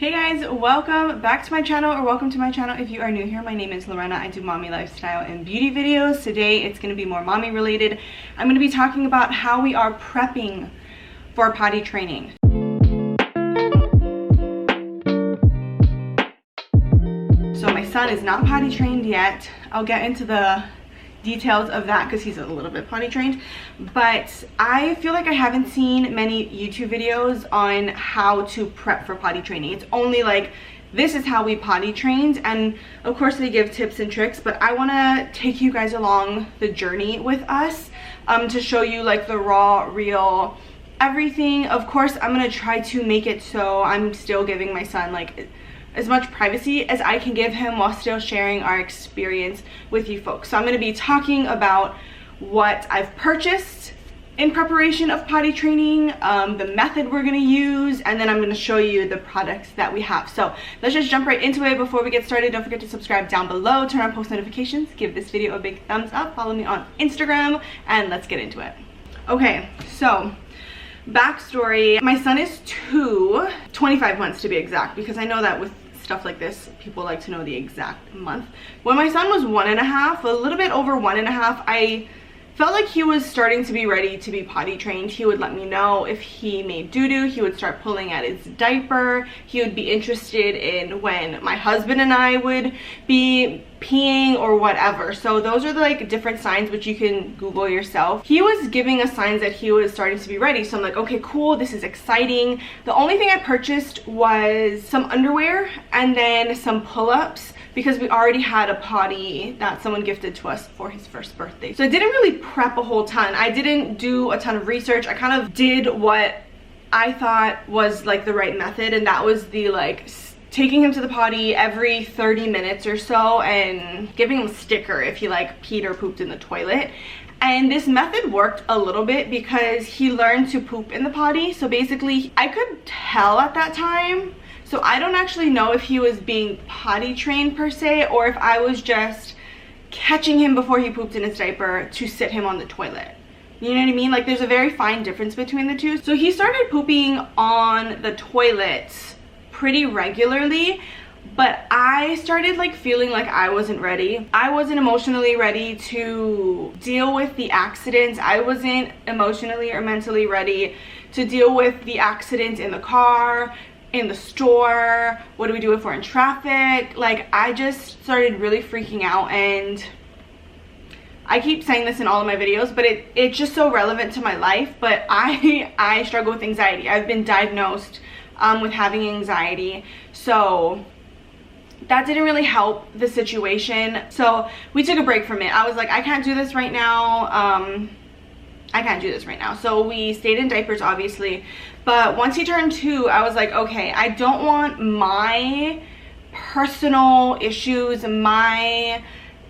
Hey guys, welcome back to my channel, or welcome to my channel if you are new here. My name is Lorena. I do mommy lifestyle and beauty videos. Today it's going to be more mommy related. I'm going to be talking about how we are prepping for potty training. So my son is not potty trained yet. I'll get into the details of that because he's a little bit potty trained, but I feel like I haven't seen many YouTube videos on how to prep for potty training. It's only like, this is how we potty trained, and of course they give tips and tricks, but I want to take you guys along the journey with us to show you like the raw, real everything. Of course I'm going to try to make it so I'm still giving my son like as much privacy as I can give him while still sharing our experience with you folks. So I'm going to be talking about what I've purchased in preparation of potty training, the method we're going to use, and then I'm going to show you the products that we have. So let's just jump right into it. Before we get started, don't forget to subscribe down below, turn on post notifications, give this video a big thumbs up, follow me on Instagram, and let's get into it. Okay, so backstory, my son is 25 months to be exact, because I know that with stuff like this people like to know the exact month. When my son was 1.5, a little bit over 1.5, I felt like he was starting to be ready to be potty trained. He would let me know if he made doo-doo. He would start pulling at his diaper. He would be interested in when my husband and I would be peeing or whatever. So those are the like different signs which you can Google yourself. He was giving us signs that he was starting to be ready. So I'm like, okay, cool, this is exciting. The only thing I purchased was some underwear and then some pull-ups, because we already had a potty that someone gifted to us for his first birthday. So I didn't really prep a whole ton. I didn't do a ton of research. I kind of did what I thought was like the right method, and that was the like taking him to the potty every 30 minutes or so and giving him a sticker if he like peed or pooped in the toilet. And this method worked a little bit because he learned to poop in the potty. So basically I could tell at that time. So I don't actually know if he was being potty trained per se, or if I was just catching him before he pooped in his diaper to sit him on the toilet. You know what I mean? Like there's a very fine difference between the two. So he started pooping on the toilet pretty regularly, but I started like feeling like I wasn't ready. I wasn't emotionally ready to deal with the accidents. I wasn't emotionally or mentally ready to deal with the accidents in the car, in the store. What do we do if we're in traffic? Like I just started really freaking out, and I keep saying this in all of my videos, but it's just so relevant to my life. But I struggle with anxiety. I've been diagnosed with having anxiety, so that didn't really help the situation. So we took a break from it. I was like, I can't do this right now. I can't do this right now. So we stayed in diapers, obviously. But once he turned 2, I was like, okay, I don't want my personal issues, my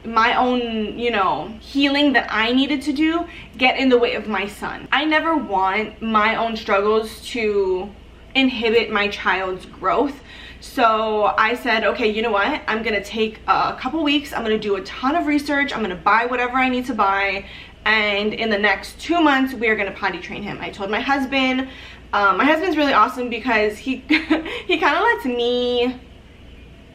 own, you know, healing that I needed to do get in the way of my son. I never want my own struggles to inhibit my child's growth. So I said, okay, you know what? I'm gonna take a couple weeks. I'm gonna do a ton of research. I'm gonna buy whatever I need to buy. And in the next 2 months, we are gonna potty train him. I told my husband. My husband's really awesome because he he kind of lets me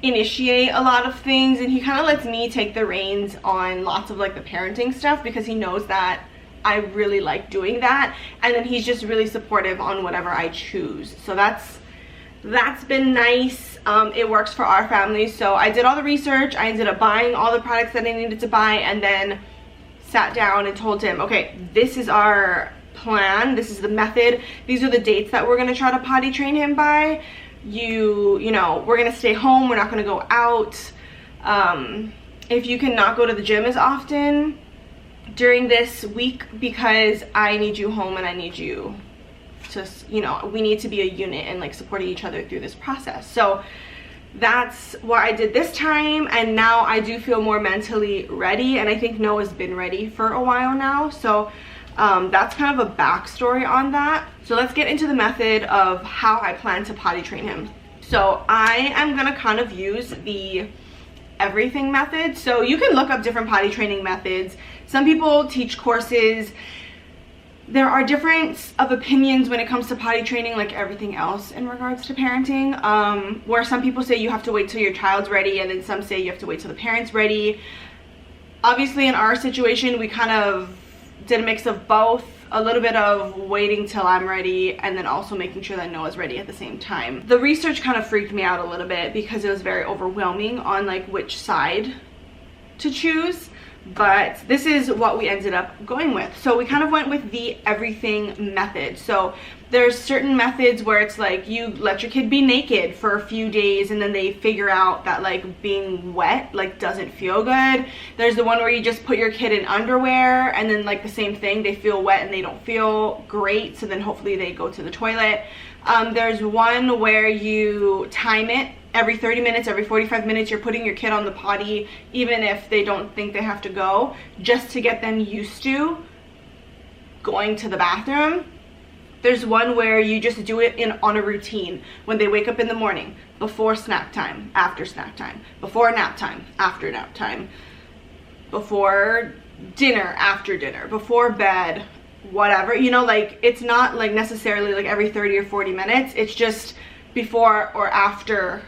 initiate a lot of things, and he kind of lets me take the reins on lots of like the parenting stuff, because he knows that I really like doing that, and then he's just really supportive on whatever I choose. So that's been nice. It works for our family. So I did all the research. I ended up buying all the products that I needed to buy, and then sat down and told him, okay, this is our plan, this is the method, these are the dates that we're going to try to potty train him by. You know, we're going to stay home, we're not going to go out. If you cannot go to the gym as often during this week, because I need you home and I need you to, you know, we need to be a unit and like supporting each other through this process. So that's what I did this time, and now I do feel more mentally ready, and I think Noah's been ready for a while now. So that's kind of a backstory on that. So let's get into the method of how I plan to potty train him. So I am gonna kind of use the everything method. So you can look up different potty training methods. Some people teach courses there are different of opinions when it comes to potty training, like everything else in regards to parenting, where some people say you have to wait till your child's ready, and then some say you have to wait till the parent's ready. Obviously in our situation, we kind of did a mix of both, a little bit of waiting till I'm ready and then also making sure that Noah's ready at the same time. The research kind of freaked me out a little bit because it was very overwhelming on like which side to choose, but this is what we ended up going with. So we kind of went with the everything method. So there's certain methods where it's like you let your kid be naked for a few days and then they figure out that like being wet like doesn't feel good. There's the one where you just put your kid in underwear and then like the same thing, they feel wet and they don't feel great, so then hopefully they go to the toilet. There's one where you time it. Every 30 minutes, every 45 minutes, you're putting your kid on the potty, even if they don't think they have to go, just to get them used to going to the bathroom. There's one where you just do it on a routine. When they wake up in the morning, before snack time, after snack time, before nap time, after nap time, before dinner, after dinner, before bed, whatever. You know, like it's not like necessarily like every 30 or 40 minutes. It's just before or after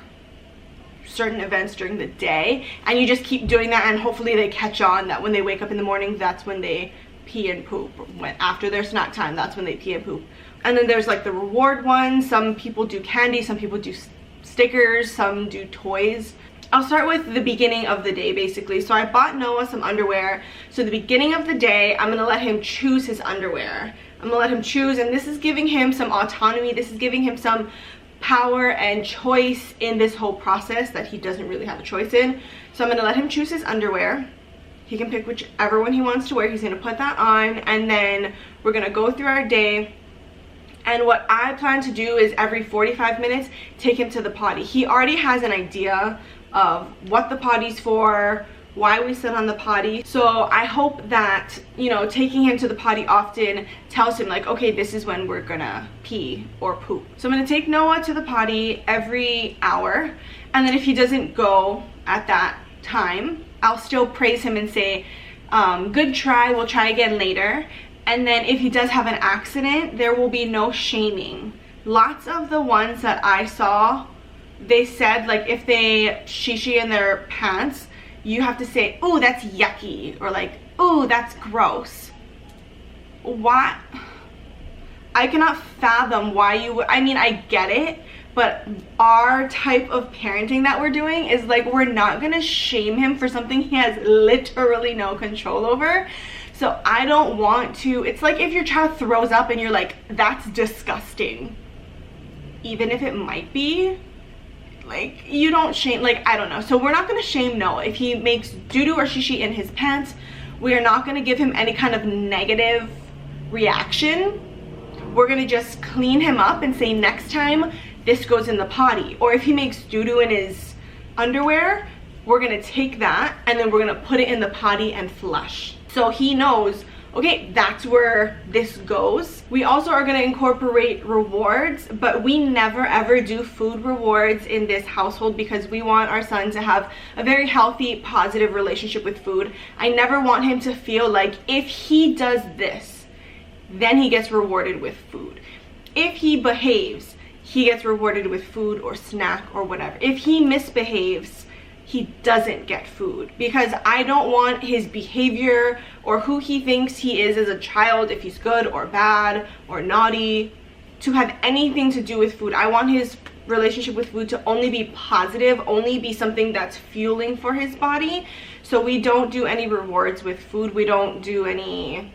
certain events during the day, and you just keep doing that, and hopefully they catch on that when they wake up in the morning, that's when they pee and poop. When after their snack time, that's when they pee and poop. And then there's like the reward ones. Some people do candy, some people do stickers, some do toys. I'll start with the beginning of the day basically. So I bought Noah some underwear. So the beginning of the day, I'm gonna let him choose his underwear. I'm gonna let him choose, and this is giving him some autonomy. This is giving him some power and choice in this whole process that he doesn't really have a choice in. So I'm going to let him choose his underwear. He can pick whichever one he wants to wear. He's going to put that on, and then we're going to go through our day. And what I plan to do is every 45 minutes take him to the potty. He already has an idea of what the potty's for, why we sit on the potty. So I hope that, you know, taking him to the potty often tells him like, okay, this is when we're gonna pee or poop. So I'm gonna take Noah to the potty every hour, and then if he doesn't go at that time, I'll still praise him and say, good try, we'll try again later. And then if he does have an accident, there will be no shaming. Lots of the ones that I saw, they said like if they shishi in their pants, you have to say, oh, that's yucky, or like, oh, that's gross. What? I cannot fathom why you would. I mean, I get it, but our type of parenting that we're doing is like, we're not gonna shame him for something he has literally no control over. So I don't want to. It's like if your child throws up and you're like, that's disgusting, even if it might be. Like, you don't shame, like, I don't know. So we're not going to shame Noah. If he makes doo-doo or shishi in his pants, we are not going to give him any kind of negative reaction. We're going to just clean him up and say, next time, this goes in the potty. Or if he makes doo-doo in his underwear, we're going to take that and then we're going to put it in the potty and flush. So he knows, okay, that's where this goes. We also are going to incorporate rewards, but we never ever do food rewards in this household because we want our son to have a very healthy, positive relationship with food. I never want him to feel like if he does this, then he gets rewarded with food. If he behaves, he gets rewarded with food or snack or whatever. If he misbehaves, he doesn't get food, because I don't want his behavior or who he thinks he is as a child, if he's good or bad or naughty, to have anything to do with food. I want his relationship with food to only be positive, only be something that's fueling for his body. So we don't do any rewards with food. We don't do any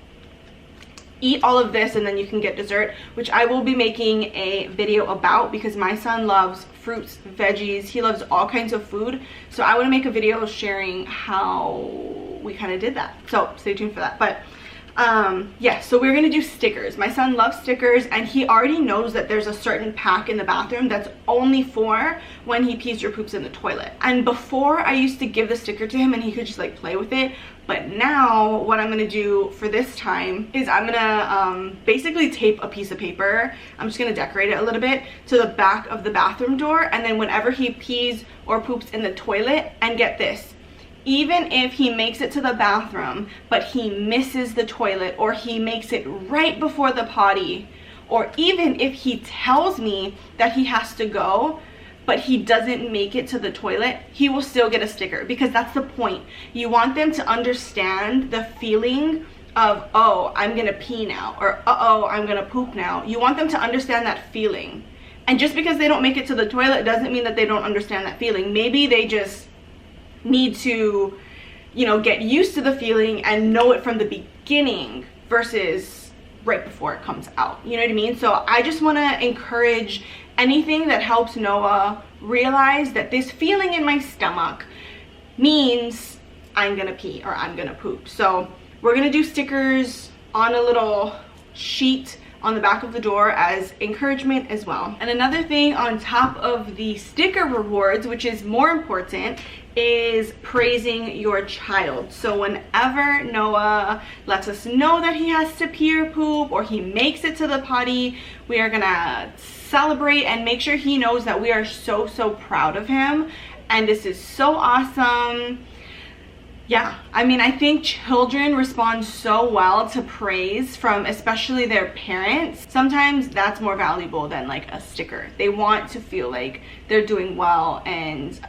eat all of this and then you can get dessert, which I will be making a video about because my son loves fruits, veggies, he loves all kinds of food. So I want to make a video sharing how we kind of did that. So stay tuned for that. But yeah, so we're gonna do stickers. My son loves stickers, and he already knows that there's a certain pack in the bathroom that's only for when he pees or poops in the toilet. And before, I used to give the sticker to him and he could just like play with it, but now what I'm gonna do for this time is I'm gonna basically tape a piece of paper. I'm just gonna decorate it a little bit to the back of the bathroom door, and then whenever he pees or poops in the toilet, and get this, even if he makes it to the bathroom, but he misses the toilet, or he makes it right before the potty, or even if he tells me that he has to go, but he doesn't make it to the toilet, he will still get a sticker, because that's the point. You want them to understand the feeling of, oh, I'm gonna pee now, or uh-oh, I'm gonna poop now. You want them to understand that feeling. And just because they don't make it to the toilet doesn't mean that they don't understand that feeling. Maybe they just need to, you know, get used to the feeling and know it from the beginning versus right before it comes out. You know what I mean? So I just want to encourage anything that helps Noah realize that this feeling in my stomach means I'm gonna pee or I'm gonna poop. So we're gonna do stickers on a little sheet on the back of the door as encouragement as well. And another thing on top of the sticker rewards, which is more important, is praising your child. So whenever Noah lets us know that he has to pee or poop, or he makes it to the potty, we are gonna celebrate and make sure he knows that we are so proud of him, and this is so awesome. Yeah, I mean, I think children respond so well to praise from especially their parents. Sometimes that's more valuable than like a sticker. They want to feel like they're doing well and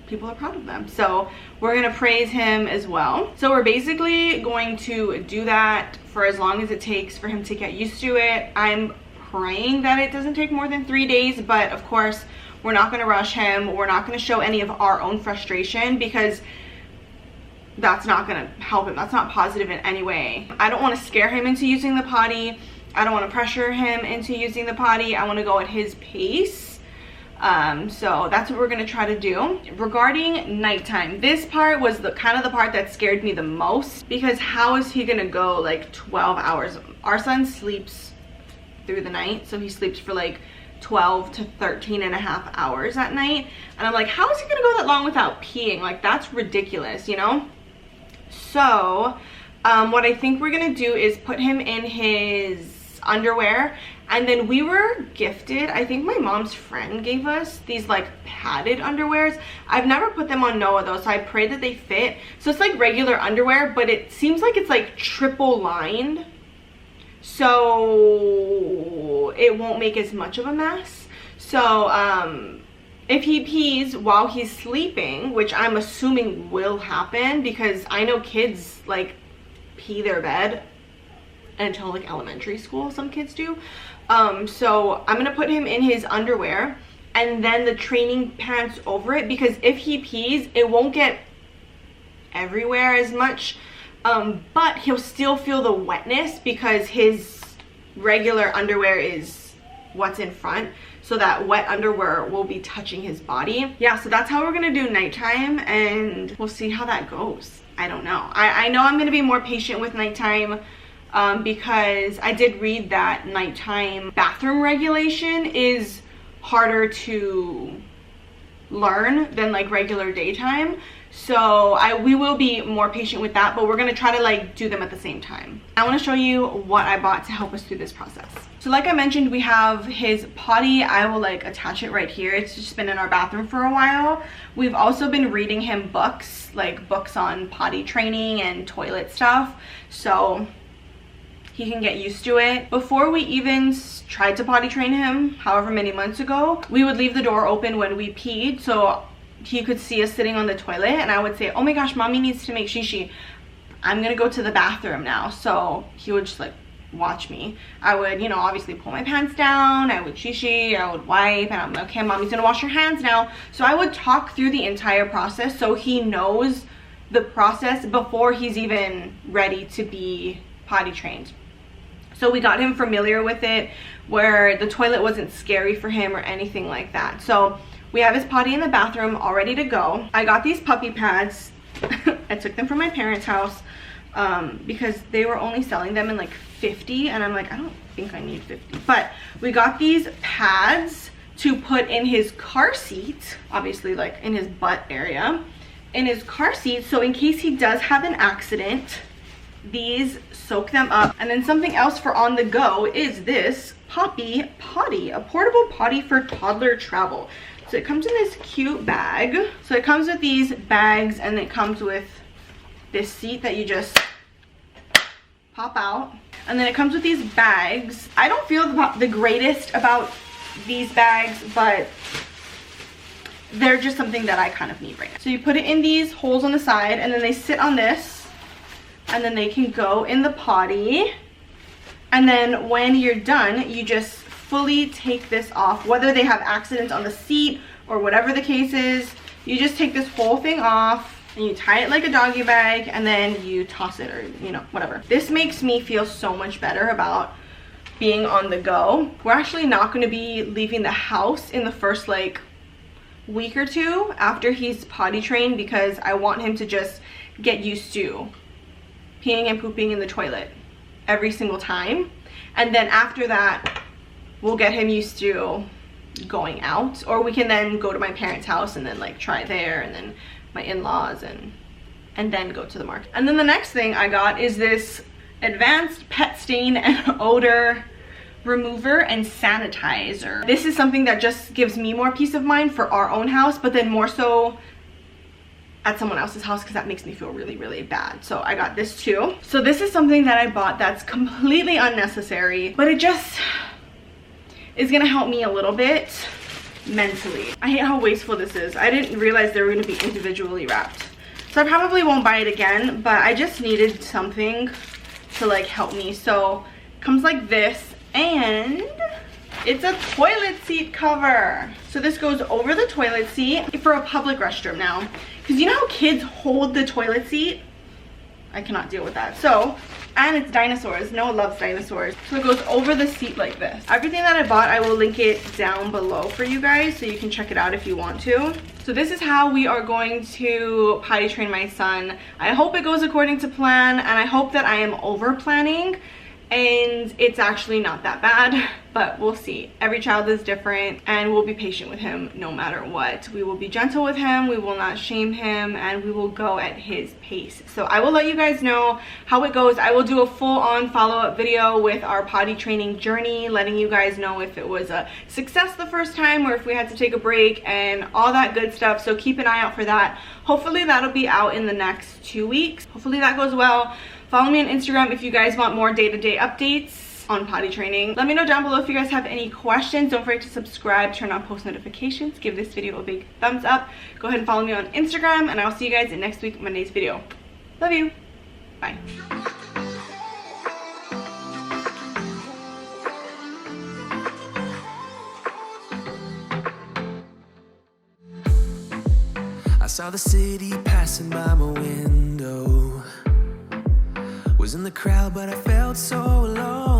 people are proud of them. So we're gonna praise him as well. So we're basically going to do that for as long as it takes for him to get used to it. I'm praying that it doesn't take more than 3 days, but of course we're not gonna rush him. We're not gonna show any of our own frustration, because that's not gonna help him. That's not positive in any way. I don't want to scare him into using the potty. I don't want to pressure him into using the potty. I want to go at his pace. So that's what we're gonna try to do. Regarding nighttime, this part was the kind of the part that scared me the most, because how is he gonna go like 12 hours? Our son sleeps through the night, so he sleeps for like 12 to 13 and a half hours at night, and I'm like, how is he gonna go that long without peeing? Like, that's ridiculous, you know? So what I think we're gonna do is put him in his underwear, and then we were gifted, I think my mom's friend gave us these like padded underwears. I've never put them on Noah though, so I pray that they fit. So it's like regular underwear, but it seems like it's like triple lined, so it won't make as much of a mess. So if he pees while he's sleeping, which I'm assuming will happen, because I know kids like pee their bed until like elementary school, some kids do. So I'm gonna put him in his underwear and then the training pants over it, because if he pees, it won't get everywhere as much, but he'll still feel the wetness because his regular underwear is what's in front. So that wet underwear will be touching his body. Yeah, so that's how we're gonna do nighttime, and we'll see how that goes. I don't know. I know I'm gonna be more patient with nighttime, because I did read that nighttime bathroom regulation is harder to learn than like regular daytime. So we will be more patient with that, but we're gonna try to like do them at the same time. I wanna show you what I bought to help us through this process. So like I mentioned, we have his potty. I will like attach it right here. It's just been in our bathroom for a while. We've also been reading him books, like books on potty training and toilet stuff, so he can get used to it. Before we even tried to potty train him, however many months ago, we would leave the door open when we peed, so he could see us sitting on the toilet, and I would say, oh my gosh, mommy needs to make shishi. I'm gonna go to the bathroom now. So he would just like watch me. I would, you know, obviously pull my pants down, I would shishi, I would wipe, and I'm like, okay, mommy's gonna wash her hands now. So I would talk through the entire process so he knows the process before he's even ready to be potty trained. So we got him familiar with it, where the toilet wasn't scary for him or anything like that. So we have his potty in the bathroom all ready to go. I got these puppy pads. I took them from my parents' house because they were only selling them in like 50, and I'm like, I don't think I need 50. But we got these pads to put in his car seat, obviously like in his butt area, in his car seat, so in case he does have an accident, these soak them up. And then something else for on the go is this Poppy Potty, a portable potty for toddler travel. So it comes in this cute bag. So it comes with these bags, and it comes with this seat that you just pop out. And then it comes with these bags. I don't feel the greatest about these bags, but they're just something that I kind of need right now. So you put it in these holes on the side, and then they sit on this, and then they can go in the potty. And then when you're done, you just fully take this off. Whether they have accidents on the seat or whatever the case is, you just take this whole thing off and you tie it like a doggy bag, and then you toss it, or you know, whatever. This makes me feel so much better about being on the go. We're actually not going to be leaving the house in the first like week or two after he's potty trained, because I want him to just get used to peeing and pooping in the toilet every single time. And then after that, we'll get him used to going out, or we can then go to my parents' house and then like try there, and then my in-laws, and then go to the market. And then the next thing I got is this advanced pet stain and odor remover and sanitizer. This is something that just gives me more peace of mind for our own house, but then more so at someone else's house, because that makes me feel really, really bad. So I got this too. So this is something that I bought that's completely unnecessary, but it just is gonna help me a little bit mentally. I hate how wasteful this is. I didn't realize they were gonna be individually wrapped. So I probably won't buy it again, but I just needed something to like help me. So it comes like this, and it's a toilet seat cover. So this goes over the toilet seat for a public restroom now. Because you know how kids hold the toilet seat? I cannot deal with that. So, and it's dinosaurs. Noah loves dinosaurs. So it goes over the seat like this. Everything that I bought, I will link it down below for you guys, so you can check it out if you want to. So this is how we are going to potty train my son. I hope it goes according to plan, and I hope that I am over planning and it's actually not that bad, but we'll see. Every child is different, and we'll be patient with him no matter what. We will be gentle with him, we will not shame him, and we will go at his pace. So I will let you guys know how it goes. I will do a full-on follow-up video with our potty training journey, letting you guys know if it was a success the first time or if we had to take a break and all that good stuff. So keep an eye out for that. Hopefully that'll be out in the next 2 weeks. Hopefully that goes well. Follow me on Instagram if you guys want more day-to-day updates on potty training. Let me know down below if you guys have any questions. Don't forget to subscribe, turn on post notifications, give this video a big thumbs up. Go ahead and follow me on Instagram, and I'll see you guys in next week, Monday's video. Love you. Bye. I saw the city passing by my window. Was in the crowd, but I felt so alone.